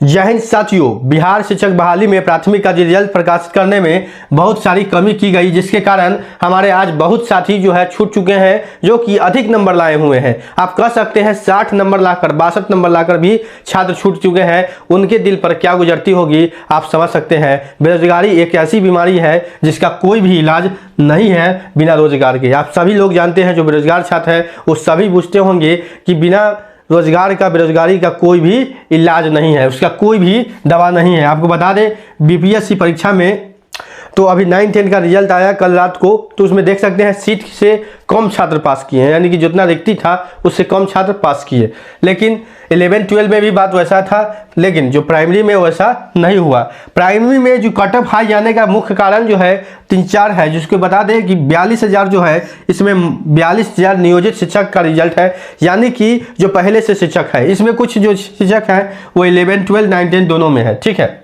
जय हिंद साथियों, बिहार शिक्षक बहाली में प्राथमिक का रिजल्ट प्रकाशित करने में बहुत सारी कमी की गई, जिसके कारण हमारे आज बहुत साथी जो है छूट चुके हैं, जो कि अधिक नंबर लाए हुए हैं। आप कह सकते हैं 60 नंबर लाकर 62 नंबर लाकर भी छात्र छूट चुके हैं। उनके दिल पर क्या गुजरती होगी आप समझ सकते हैं। बेरोजगारी एक ऐसी बीमारी है जिसका कोई भी इलाज नहीं है बिना रोजगार के। आप सभी लोग जानते हैं, जो बेरोजगार छात्र हैं वो सभी पूछते होंगे कि बिना रोजगार का, बेरोजगारी का कोई भी इलाज नहीं है, उसका कोई भी दवा नहीं है। आपको बता दें, बीपीएससी परीक्षा में तो अभी 9-10 का रिजल्ट आया कल रात को, तो उसमें देख सकते हैं सीट से कम छात्र पास किए हैं, यानी कि जितना रिक्ति था उससे कम छात्र पास किए। लेकिन 11-12 में भी बात वैसा था, लेकिन जो प्राइमरी में वैसा नहीं हुआ। प्राइमरी में जो कट ऑफ हाई जाने का मुख्य कारण जो है 3-4 है, जिसको बता दें कि 42,000 जो है, इसमें 42,000 नियोजित शिक्षक का रिजल्ट है, यानी कि जो पहले से शिक्षक है। इसमें कुछ जो शिक्षक हैं वो 11, 12, 9, 10 दोनों में है। ठीक है,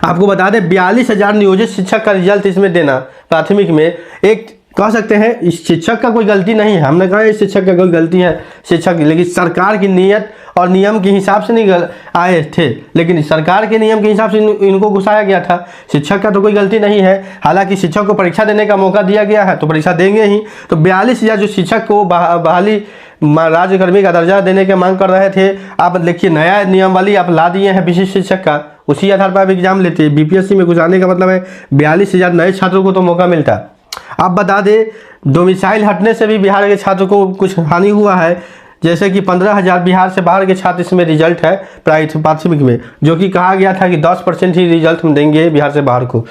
आपको बता दें 42,000 नियोजित शिक्षक का रिजल्ट इसमें देना प्राथमिक में, एक कह सकते हैं इस शिक्षक का कोई गलती नहीं है। हमने कहा इस शिक्षक का कोई गलती है शिक्षक, लेकिन सरकार की नीयत और नियम के हिसाब से नहीं आए थे, लेकिन सरकार के नियम के हिसाब से इनको घुसाया गया था। शिक्षक का तो कोई गलती नहीं है। हालांकि शिक्षक को परीक्षा देने का मौका दिया गया है तो परीक्षा देंगे ही। तो 42,000 जो शिक्षक को बहाली राज्यकर्मी का दर्जा देने की मांग कर रहे थे, आप देखिए नया नियमावली आप ला दिए हैं विशिष्ट शिक्षक का, उसी आधार पर आप एग्जाम लेते हैं। बीपीएससी में घुसाने का मतलब है 42,000 नए छात्रों को तो मौका मिलता। आप बता दें डोमिसाइल हटने से भी बिहार के छात्रों को कुछ हानि हुआ है, जैसे कि 15,000 बिहार से बाहर के छात्र इसमें रिजल्ट है प्राथमिक में, जो कि कहा गया था कि 10% ही रिजल्ट हम देंगे बिहार से बाहर को।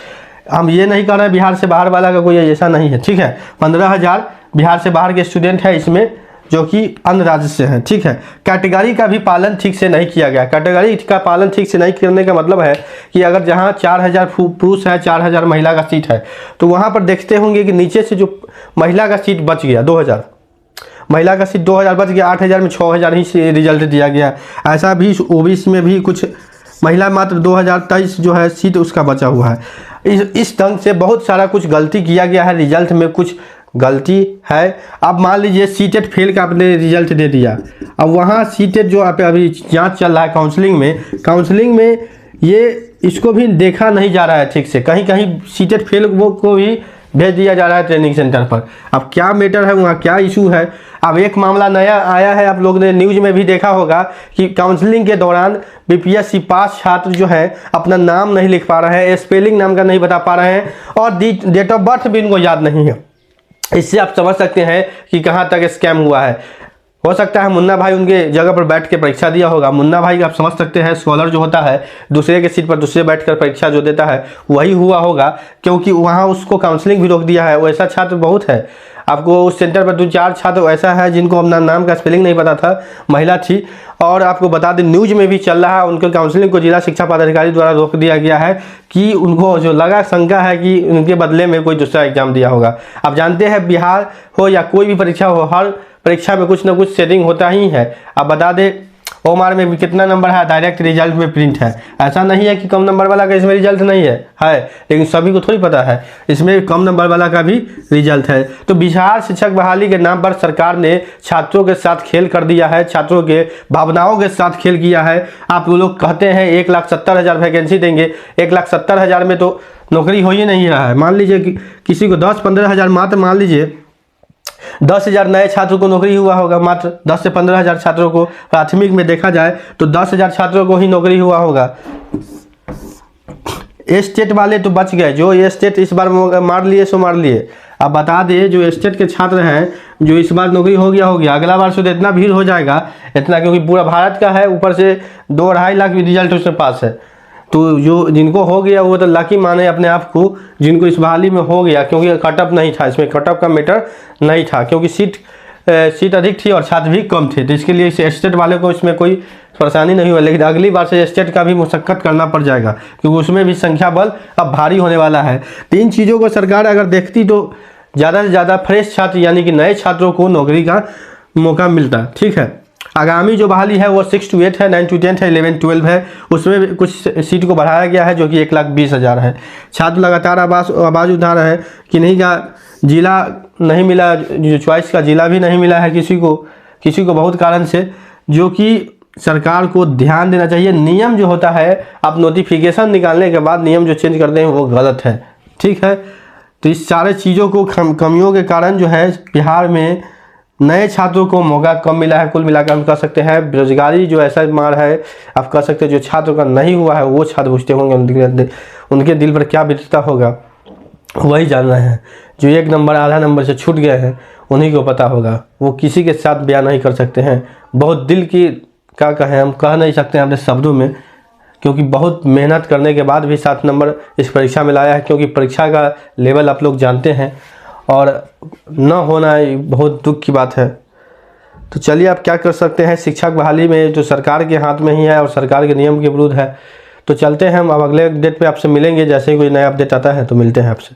हम ये नहीं कर रहे हैं बिहार से बाहर वाला का कोई ऐसा नहीं है। ठीक है, 15,000 बिहार से बाहर के स्टूडेंट है इसमें, जो कि अन्य राज्य से हैं। ठीक है, कैटेगरी का भी पालन ठीक से नहीं किया गया। कैटेगरी का पालन ठीक से नहीं करने का मतलब है कि अगर जहां 4,000 पुरुष है, 4,000 महिला का सीट है, तो वहां पर देखते होंगे कि नीचे से जो महिला का सीट बच गया 2,000, महिला का सीट 2,000 बच गया, 8,000 में 6,000 ही रिजल्ट दिया गया। ऐसा भी ओबीसी में भी कुछ महिला मात्र 2023 जो है सीट उसका बचा हुआ है। इस ढंग से बहुत सारा कुछ गलती किया गया है, रिजल्ट में कुछ गलती है। अब मान लीजिए सीटेट फेल का आपने रिजल्ट दे दिया, अब वहाँ सीटेट जो आप अभी जांच चल रहा है काउंसलिंग में ये इसको भी देखा नहीं जा रहा है ठीक से। कहीं कहीं सीटेट फेल को भी भेज दिया जा रहा है ट्रेनिंग सेंटर पर। अब क्या मैटर है वहाँ, क्या इशू है। अब एक मामला नया आया है, आप लोग ने न्यूज में भी देखा होगा कि काउंसलिंग के दौरान बीपीएससी पास छात्र जो है अपना नाम नहीं लिख पा रहे हैं, स्पेलिंग नाम का नहीं बता पा रहे हैं, और डेट ऑफ बर्थ भी इनको याद नहीं है। इससे आप समझ सकते हैं कि कहाँ तक स्कैम हुआ है। हो सकता है मुन्ना भाई उनके जगह पर बैठ के परीक्षा दिया होगा। मुन्ना भाई आप समझ सकते हैं, स्कॉलर जो होता है दूसरे के सीट पर दूसरे बैठकर परीक्षा जो देता है वही हुआ होगा, क्योंकि वहाँ उसको काउंसलिंग भी रोक दिया है। वैसा छात्र बहुत है, आपको उस सेंटर पर 2-4 छात्र ऐसा है जिनको अपना नाम का स्पेलिंग नहीं पता था, महिला थी। और आपको बता दें न्यूज में भी चल रहा है, उनके काउंसलिंग को जिला शिक्षा पदाधिकारी द्वारा रोक दिया गया है कि उनको जो लगा शंका है कि उनके बदले में कोई दूसरा एग्जाम दिया होगा। आप जानते हैं बिहार हो या कोई भी परीक्षा हो, हर परीक्षा में कुछ ना कुछ सेटिंग होता ही है। अब बता दें ओमार में भी कितना नंबर है, डायरेक्ट रिजल्ट में प्रिंट है। ऐसा नहीं है कि कम नंबर वाला का इसमें रिजल्ट नहीं है, लेकिन सभी को थोड़ी पता है इसमें कम नंबर वाला का भी रिजल्ट है। तो बिहार शिक्षक बहाली के नाम पर सरकार ने छात्रों के साथ खेल कर दिया है, छात्रों के भावनाओं के साथ खेल किया है। आप लोग कहते हैं 1,70,000 वैकेंसी देंगे, 1,70,000 में तो नौकरी हो ही नहीं रहा है। मान लीजिए कि किसी को 10-15,000 मात्र, मान लीजिए 10,000 नए छात्रों को नौकरी हुआ होगा, मात्र 10 से 15,000 छात्रों को प्राथमिक में देखा जाए तो 10,000 छात्रों को ही नौकरी हुआ होगा। स्टेट वाले तो बच गए, जो स्टेट इस बार मार लिए सो मार लिए। अब बता दें जो स्टेट के छात्र हैं जो इस बार नौकरी हो गया, अगला बार से तो इतना भीड़ हो जाएगा, इतना, क्योंकि पूरा भारत का है, ऊपर से 2-2.5 लाख भी रिजल्ट उसके पास है। तो जो जिनको हो गया वो तो लकी माने अपने आप को, जिनको इस बहाली में हो गया, क्योंकि कटअप नहीं था, इसमें कटअप का मैटर नहीं था, क्योंकि सीट अधिक थी और छात्र भी कम थे, तो इसके लिए स्टेट वाले को इसमें कोई परेशानी नहीं हुआ। लेकिन अगली बार से स्टेट का भी मुशक्कत करना पड़ जाएगा, क्योंकि उसमें भी संख्या बल अब भारी होने वाला है। 3 चीज़ों को सरकार अगर देखती तो ज़्यादा से ज़्यादा फ्रेश छात्र यानी कि नए छात्रों को नौकरी का मौका मिलता। ठीक है, आगामी जो बहाली है वो 6 to 8 है, 9 to 10 है, 11-12 है, उसमें कुछ सीट को बढ़ाया गया है, जो कि 1,20,000 है। छात्र लगातार आवाज़ उठा रहे हैं कि नहीं का जिला नहीं मिला, जो चॉइस का जिला भी नहीं मिला है किसी को बहुत कारण से, जो कि सरकार को ध्यान देना चाहिए। नियम जो होता है, आप नोटिफिकेशन निकालने के बाद नियम जो चेंज करते हैं वो गलत है, ठीक है। तो इस सारे चीज़ों को कमियों के कारण जो है बिहार में नए छात्रों को मौका कम मिला है। कुल मिलाकर हम कह सकते हैं बेरोजगारी जो ऐसा मार है, आप कह सकते हैं जो छात्रों का नहीं हुआ है वो छात्र पूछते होंगे उनके दिल पर क्या बीतता होगा, वही जान रहे हैं। जो 1 नंबर आधा नंबर से छूट गए हैं उन्हीं को पता होगा, वो किसी के साथ बयान नहीं कर सकते हैं। बहुत दिल की क्या कहें, हम कह नहीं सकते हैं अपने शब्दों में, क्योंकि बहुत मेहनत करने के बाद भी 7 नंबर इस परीक्षा में लाया है। क्योंकि परीक्षा का लेवल आप लोग जानते हैं और न होना बहुत दुख की बात है। तो चलिए आप क्या कर सकते हैं, शिक्षक बहाली में जो सरकार के हाथ में ही है और सरकार के नियम के विरुद्ध है। तो चलते हैं हम, अब अगले अपडेट पे आपसे मिलेंगे। जैसे ही कोई नया अपडेट आता है तो मिलते हैं आपसे।